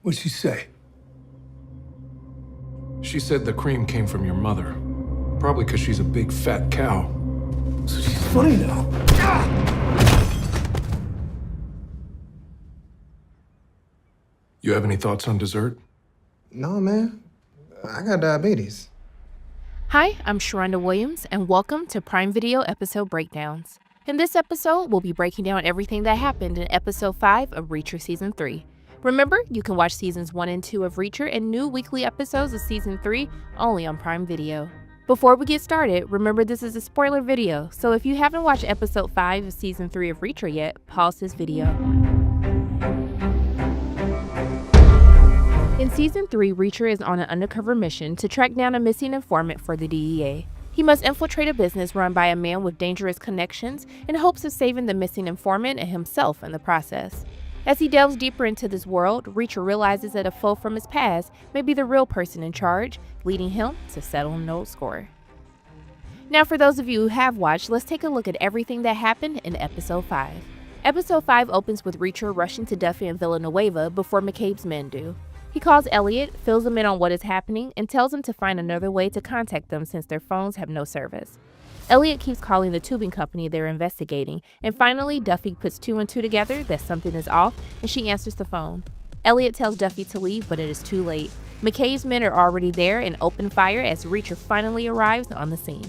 What'd she say? She said the cream came from your mother. Probably because she's a big fat cow. So she's funny now. You have any thoughts on dessert? No, man. I got diabetes. Hi, I'm Sharonda Williams, and welcome to Prime Video Episode Breakdowns. In this episode, we'll be breaking down everything that happened in Episode 5 of Reacher Season 3. Remember, you can watch Seasons 1 and 2 of Reacher and new weekly episodes of Season 3 only on Prime Video. Before we get started, remember this is a spoiler video, so if you haven't watched Episode 5 of Season 3 of Reacher yet, pause this video. In Season 3, Reacher is on an undercover mission to track down a missing informant for the DEA. He must infiltrate a business run by a man with dangerous connections in hopes of saving the missing informant and himself in the process. As he delves deeper into this world, Reacher realizes that a foe from his past may be the real person in charge, leading him to settle an old score. Now, for those of you who have watched, let's take a look at everything that happened in Episode 5. Episode 5 opens with Reacher rushing to Duffy and Villanueva before McCabe's men do. He calls Elliot, fills him in on what is happening, and tells him to find another way to contact them since their phones have no service. Elliot keeps calling the tubing company they're investigating, and finally Duffy puts two and two together that something is off, and she answers the phone. Elliot tells Duffy to leave, but it is too late. McCabe's men are already there and open fire as Reacher finally arrives on the scene.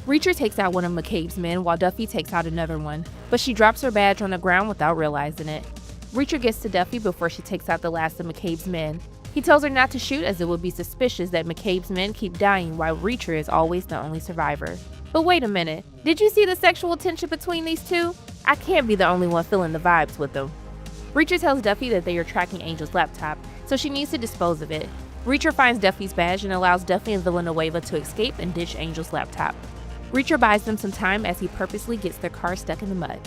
Reacher takes out one of McCabe's men while Duffy takes out another one, but she drops her badge on the ground without realizing it. Reacher gets to Duffy before she takes out the last of McCabe's men. He tells her not to shoot as it would be suspicious that McCabe's men keep dying while Reacher is always the only survivor. But wait a minute, did you see the sexual tension between these two? I can't be the only one feeling the vibes with them. Reacher tells Duffy that they are tracking Angel's laptop, so she needs to dispose of it. Reacher finds Duffy's badge and allows Duffy and Villanueva to escape and ditch Angel's laptop. Reacher buys them some time as he purposely gets their car stuck in the mud.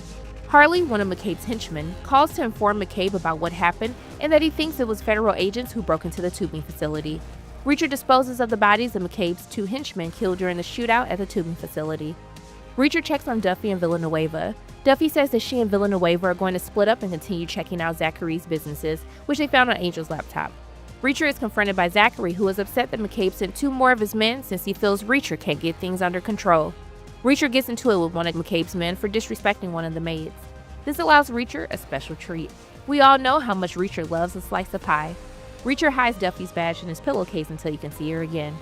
Harley, one of McCabe's henchmen, calls to inform McCabe about what happened and that he thinks it was federal agents who broke into the tubing facility. Reacher disposes of the bodies of McCabe's two henchmen killed during the shootout at the tubing facility. Reacher checks on Duffy and Villanueva. Duffy says that she and Villanueva are going to split up and continue checking out Zachary's businesses, which they found on Angel's laptop. Reacher is confronted by Zachary, who is upset that McCabe sent two more of his men since he feels Reacher can't get things under control. Reacher gets into it with one of McCabe's men for disrespecting one of the maids. This allows Reacher a special treat. We all know how much Reacher loves a slice of pie. Reacher hides Duffy's badge in his pillowcase until he can see her again.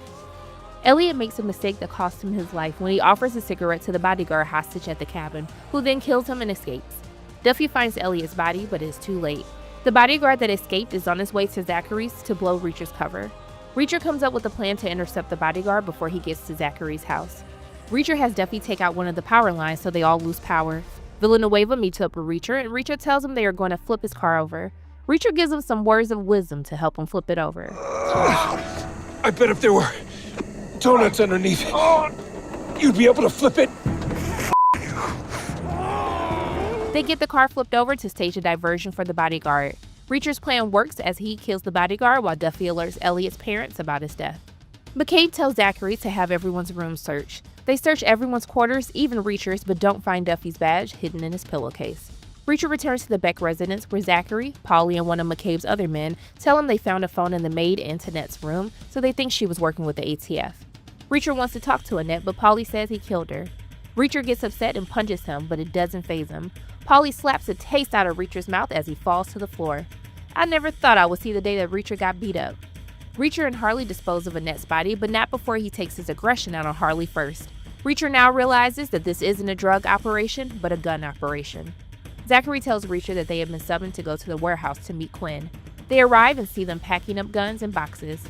Elliot makes a mistake that costs him his life when he offers a cigarette to the bodyguard hostage at the cabin, who then kills him and escapes. Duffy finds Elliot's body, but it is too late. The bodyguard that escaped is on his way to Zachary's to blow Reacher's cover. Reacher comes up with a plan to intercept the bodyguard before he gets to Zachary's house. Reacher has Duffy take out one of the power lines so they all lose power. Villanueva meets up with Reacher, and Reacher tells him they are going to flip his car over. Reacher gives him some words of wisdom to help him flip it over. I bet if there were donuts underneath, you'd be able to flip it. They get the car flipped over to stage a diversion for the bodyguard. Reacher's plan works as he kills the bodyguard while Duffy alerts Elliot's parents about his death. McCabe tells Zachary to have everyone's room searched. They search everyone's quarters, even Reacher's, but don't find Duffy's badge hidden in his pillowcase. Reacher returns to the Beck residence where Zachary, Polly, and one of McCabe's other men tell him they found a phone in the maid Antoinette's room, so they think she was working with the ATF. Reacher wants to talk to Annette, but Polly says he killed her. Reacher gets upset and punches him, but it doesn't faze him. Polly slaps the taste out of Reacher's mouth as he falls to the floor. I never thought I would see the day that Reacher got beat up. Reacher and Harley dispose of Annette's body, but not before he takes his aggression out on Harley first. Reacher now realizes that this isn't a drug operation, but a gun operation. Zachary tells Reacher that they have been summoned to go to the warehouse to meet Quinn. They arrive and see them packing up guns and boxes.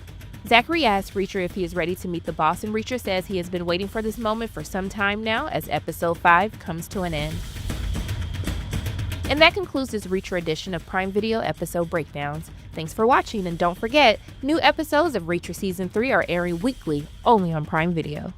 Zachary asks Reacher if he is ready to meet the boss, and Reacher says he has been waiting for this moment for some time now as Episode 5 comes to an end. And that concludes this Reacher edition of Prime Video Episode Breakdowns. Thanks for watching, and don't forget, new episodes of Reacher Season 3 are airing weekly only on Prime Video.